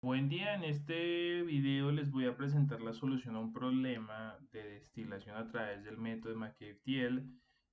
Buen día, en este video les voy a presentar la solución a un problema de destilación a través del método de McKay-Thiele.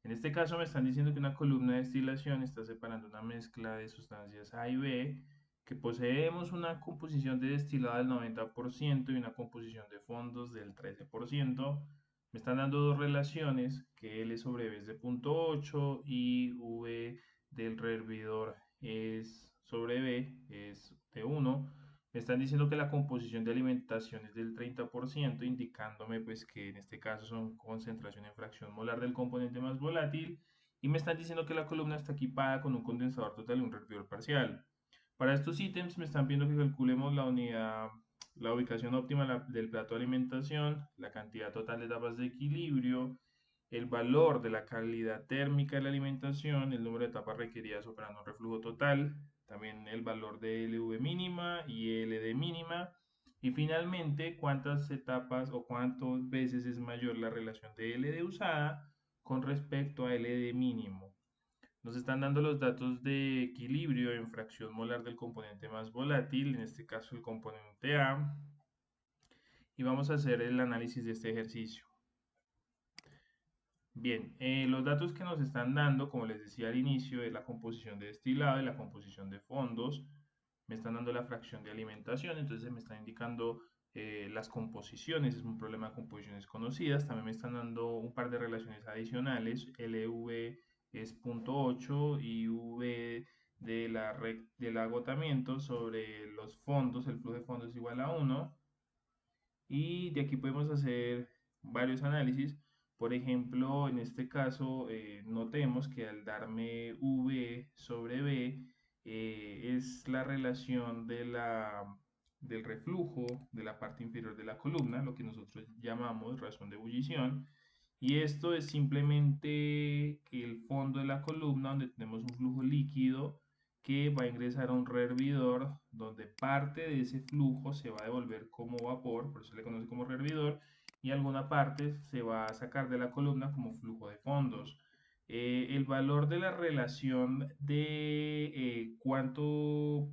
En este caso me están diciendo que una columna de destilación está separando una mezcla de sustancias A y B, que poseemos una composición de destilado del 90% y una composición de fondos del 13%. Me están dando dos relaciones, que L sobre B es de 0.8 y V del rehervidor es sobre B es de 1. Me están diciendo que la composición de alimentación es del 30%, indicándome pues que en este caso son concentración en fracción molar del componente más volátil. Y me están diciendo que la columna está equipada con un condensador total y un reactor parcial. Para estos ítems me están pidiendo que calculemos la unidad, la ubicación óptima del plato de alimentación, la cantidad total de etapas de equilibrio, el valor de la calidad térmica de la alimentación, el número de etapas requeridas operando un reflujo total, también el valor de LV mínima y LD mínima, y finalmente cuántas etapas o cuántas veces es mayor la relación de LD usada con respecto a LD mínimo. Nos están dando los datos de equilibrio en fracción molar del componente más volátil, en este caso el componente A, y vamos a hacer el análisis de este ejercicio. Bien, los datos que nos están dando, como les decía al inicio, es la composición de destilado y la composición de fondos. Me están dando la fracción de alimentación, entonces me están indicando las composiciones, es un problema de composiciones conocidas. También me están dando un par de relaciones adicionales, LV es 0.8 y V del agotamiento sobre los fondos, el flujo de fondos es igual a 1. Y de aquí podemos hacer varios análisis. Por ejemplo, en este caso, notemos que al darme V sobre B, es la relación del reflujo de la parte inferior de la columna, lo que nosotros llamamos razón de ebullición. Y esto es simplemente el fondo de la columna donde tenemos un flujo líquido que va a ingresar a un rehervidor donde parte de ese flujo se va a devolver como vapor, por eso se le conoce como rehervidor, y alguna parte se va a sacar de la columna como flujo de fondos. El valor de la relación de cuánto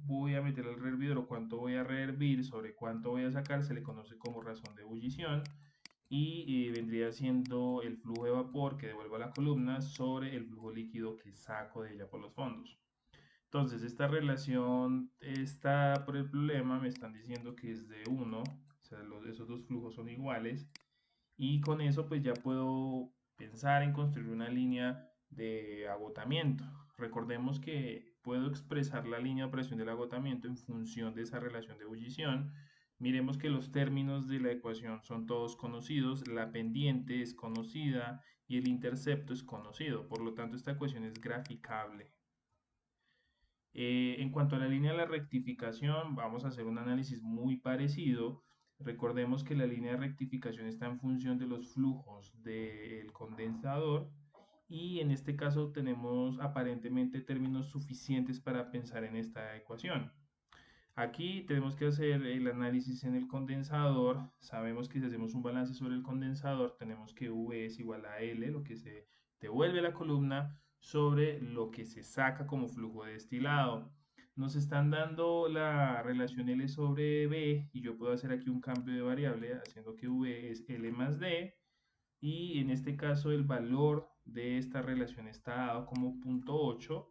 voy a meter al rehervidor o cuánto voy a rehervir sobre cuánto voy a sacar se le conoce como razón de ebullición y vendría siendo el flujo de vapor que devuelvo a la columna sobre el flujo líquido que saco de ella por los fondos. Entonces, esta relación está por el problema, me están diciendo que es de 1, o sea, esos dos flujos son iguales, y con eso pues ya puedo pensar en construir una línea de agotamiento. Recordemos que puedo expresar la línea de presión del agotamiento en función de esa relación de ebullición. Miremos que los términos de la ecuación son todos conocidos, la pendiente es conocida y el intercepto es conocido, por lo tanto esta ecuación es graficable. En cuanto a la línea de la rectificación, vamos a hacer un análisis muy parecido. Recordemos que la línea de rectificación está en función de los flujos del condensador y en este caso tenemos aparentemente términos suficientes para pensar en esta ecuación. Aquí tenemos que hacer el análisis en el condensador. Sabemos que si hacemos un balance sobre el condensador, tenemos que V es igual a L, lo que se devuelve a la columna, sobre lo que se saca como flujo de destilado. Nos están dando la relación L sobre B y yo puedo hacer aquí un cambio de variable haciendo que V es L más D y en este caso el valor de esta relación está dado como 0.8.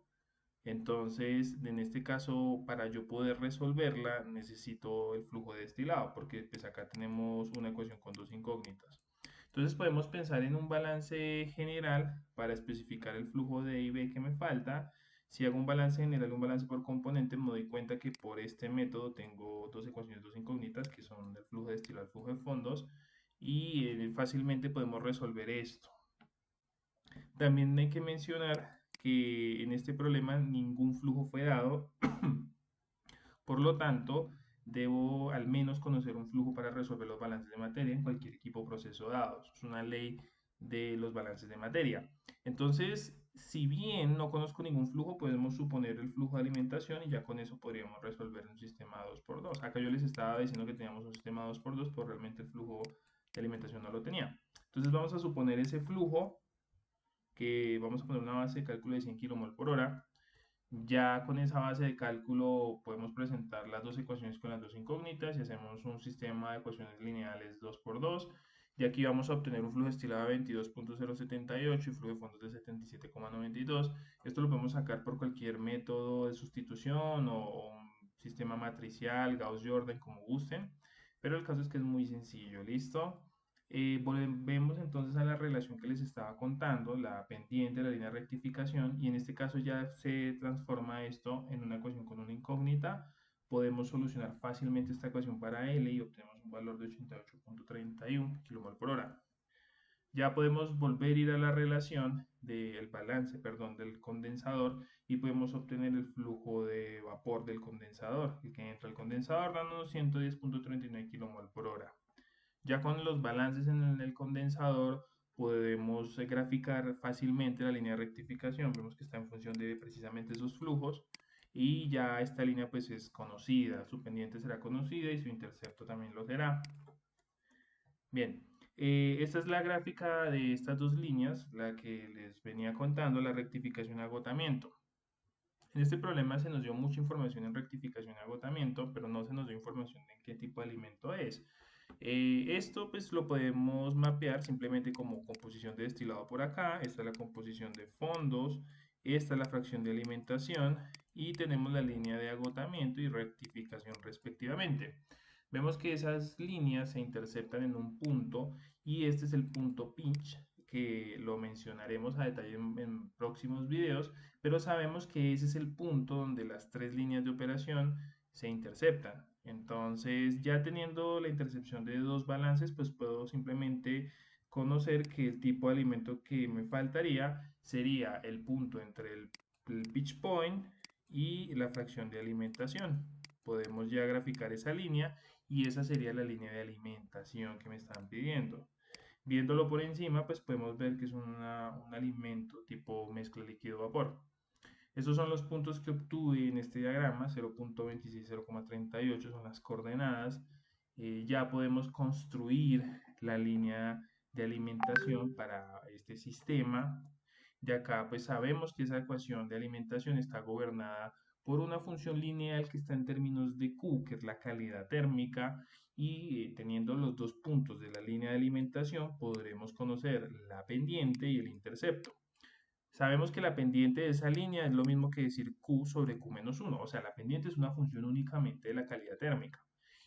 Entonces, en este caso, para yo poder resolverla, necesito el flujo de destilado, porque pues acá tenemos una ecuación con dos incógnitas. Entonces podemos pensar en un balance general para especificar el flujo de I y B que me falta. Si hago un balance general, un balance por componente, me doy cuenta que por este método tengo dos ecuaciones, dos incógnitas, que son el flujo de destilado y el flujo de fondos, y fácilmente podemos resolver esto. También hay que mencionar que en este problema ningún flujo fue dado, por lo tanto, debo al menos conocer un flujo para resolver los balances de materia en cualquier equipo o proceso dado. Es una ley de los balances de materia. Entonces, si bien no conozco ningún flujo, podemos suponer el flujo de alimentación y ya con eso podríamos resolver un sistema 2x2. Acá yo les estaba diciendo que teníamos un sistema 2x2, pero realmente el flujo de alimentación no lo tenía. Entonces vamos a suponer ese flujo que vamos a poner una base de cálculo de 100 kmol por hora Ya con esa base de cálculo podemos presentar las dos ecuaciones con las dos incógnitas y hacemos un sistema de ecuaciones lineales 2 por 2. Y aquí vamos a obtener un flujo estilado de 22.078 y flujo de fondos de 77,92. Esto lo podemos sacar por cualquier método de sustitución o un sistema matricial, Gauss-Jordan, como gusten. Pero el caso es que es muy sencillo, ¿listo? Volvemos entonces a la relación que les estaba contando, la pendiente, la línea de rectificación, y en este caso ya se transforma esto en una ecuación con una incógnita. Podemos solucionar fácilmente esta ecuación para L y obtenemos un valor de 88.31 kmol por hora. Ya podemos volver a ir a la relación del balance, perdón, del condensador y podemos obtener el flujo de vapor del condensador, el que entra al condensador dándonos 110.39 kmol por hora. Ya con los balances en el condensador podemos graficar fácilmente la línea de rectificación. Vemos que está en función de precisamente esos flujos y ya esta línea pues es conocida, su pendiente será conocida y su intercepto también lo será. Bien, esta es la gráfica de estas dos líneas, la que les venía contando, la rectificación y agotamiento. En este problema se nos dio mucha información en rectificación y agotamiento, pero no se nos dio información en qué tipo de alimento es. Esto pues lo podemos mapear simplemente como composición de destilado por acá, esta es la composición de fondos, esta es la fracción de alimentación y tenemos la línea de agotamiento y rectificación respectivamente. Vemos que esas líneas se interceptan en un punto y este es el punto pinch que lo mencionaremos a detalle en próximos videos, pero sabemos que ese es el punto donde las tres líneas de operación se interceptan. Entonces, ya teniendo la intercepción de dos balances, pues puedo simplemente conocer que el tipo de alimento que me faltaría sería el punto entre el pitch point y la fracción de alimentación. Podemos ya graficar esa línea y esa sería la línea de alimentación que me están pidiendo. Viéndolo por encima, pues podemos ver que es un alimento tipo mezcla líquido-vapor. Estos son los puntos que obtuve en este diagrama, 0.26, 0,38 son las coordenadas. Ya podemos construir la línea de alimentación para este sistema. De acá pues sabemos que esa ecuación de alimentación está gobernada por una función lineal que está en términos de Q, que es la calidad térmica, y teniendo los dos puntos de la línea de alimentación podremos conocer la pendiente y el intercepto. Sabemos que la pendiente de esa línea es lo mismo que decir Q sobre Q menos 1, o sea, la pendiente es una función únicamente de la calidad térmica.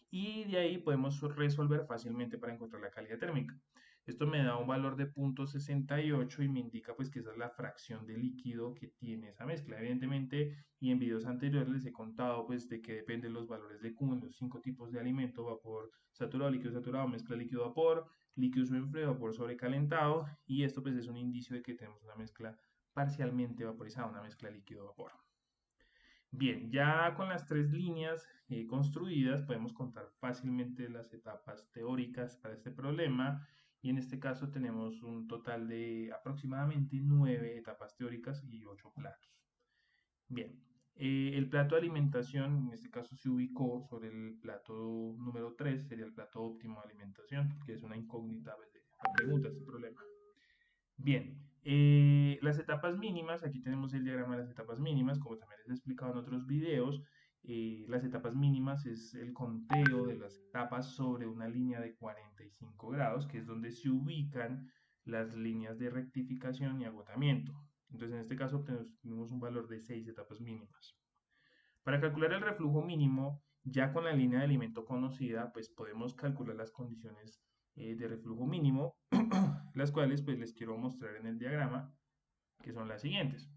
Y de ahí podemos resolver fácilmente para encontrar la calidad térmica. Esto me da un valor de 0.68 y me indica pues que esa es la fracción de líquido que tiene esa mezcla. Evidentemente, y en videos anteriores les he contado pues de que dependen los valores de Q en los 5 tipos de alimento: vapor saturado, líquido saturado, mezcla líquido-vapor, líquido sobre vapor sobrecalentado, y esto pues es un indicio de que tenemos una mezcla parcialmente vaporizada, una mezcla líquido-vapor. Bien, ya con las tres líneas construidas podemos contar fácilmente las etapas teóricas para este problema y en este caso tenemos un total de aproximadamente 9 etapas teóricas y 8 platos. Bien, el plato de alimentación en este caso se ubicó sobre el plato número 3, sería el plato óptimo de alimentación, que es una incógnita pues, de la pregunta, este problema. Bien, las etapas mínimas, aquí tenemos el diagrama de las etapas mínimas, como también les he explicado en otros videos. Las etapas mínimas es el conteo de las etapas sobre una línea de 45 grados, que es donde se ubican las líneas de rectificación y agotamiento. Entonces, en este caso obtenemos un valor de 6 etapas mínimas. Para calcular el reflujo mínimo, ya con la línea de alimento conocida, pues podemos calcular las condiciones de reflujo mínimo, las cuales pues les quiero mostrar en el diagrama, que son las siguientes.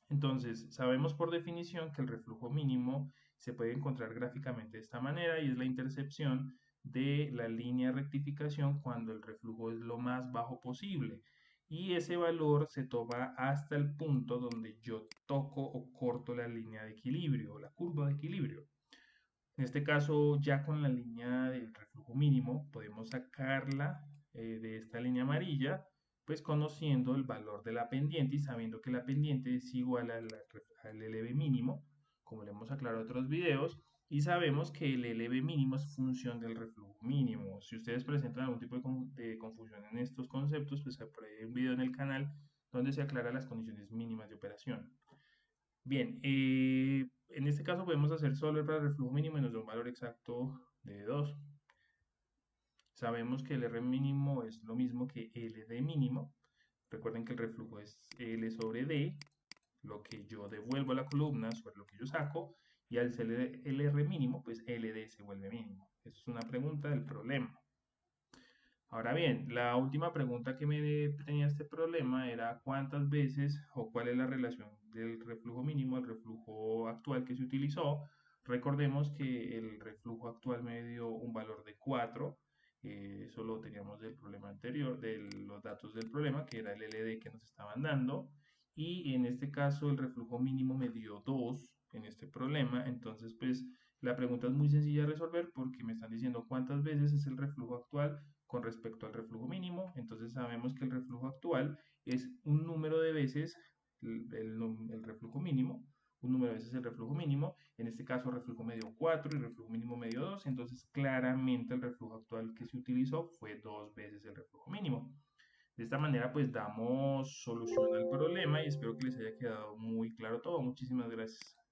Entonces, sabemos por definición que el reflujo mínimo se puede encontrar gráficamente de esta manera y es la intercepción de la línea de rectificación cuando el reflujo es lo más bajo posible. Y ese valor se toma hasta el punto donde yo toco o corto la línea de equilibrio, la curva de equilibrio. En este caso, ya con la línea del reflujo mínimo, podemos sacarla de esta línea amarilla, pues conociendo el valor de la pendiente y sabiendo que la pendiente es igual al LV mínimo, como le hemos aclarado en otros videos, y sabemos que el LV mínimo es función del reflujo mínimo. Si ustedes presentan algún tipo de confusión en estos conceptos, pues hay un video en el canal donde se aclara las condiciones mínimas de operación. Bien, en este caso podemos hacer solver para el reflujo mínimo y nos da un valor exacto de 2. Sabemos que el R mínimo es lo mismo que LD mínimo. Recuerden que el reflujo es L sobre D, lo que yo devuelvo a la columna sobre lo que yo saco, y al ser el R mínimo, pues LD se vuelve mínimo. Esa es una pregunta del problema. Ahora bien, la última pregunta que me tenía este problema era cuántas veces o cuál es la relación del reflujo mínimo al reflujo actual que se utilizó. Recordemos que el reflujo actual me dio un valor de 4, eso lo teníamos del problema anterior, de los datos del problema, que era el LD que nos estaban dando, y en este caso el reflujo mínimo me dio 2 en este problema, entonces pues la pregunta es muy sencilla de resolver porque me están diciendo cuántas veces es el reflujo actual con respecto al reflujo mínimo. Entonces sabemos que el reflujo actual es un número de veces el reflujo mínimo, un número de veces el reflujo mínimo. En este caso, reflujo medio 4 y reflujo mínimo medio 2. Entonces, claramente el reflujo actual que se utilizó fue 2 veces el reflujo mínimo. De esta manera, pues damos solución al problema y espero que les haya quedado muy claro todo. Muchísimas gracias.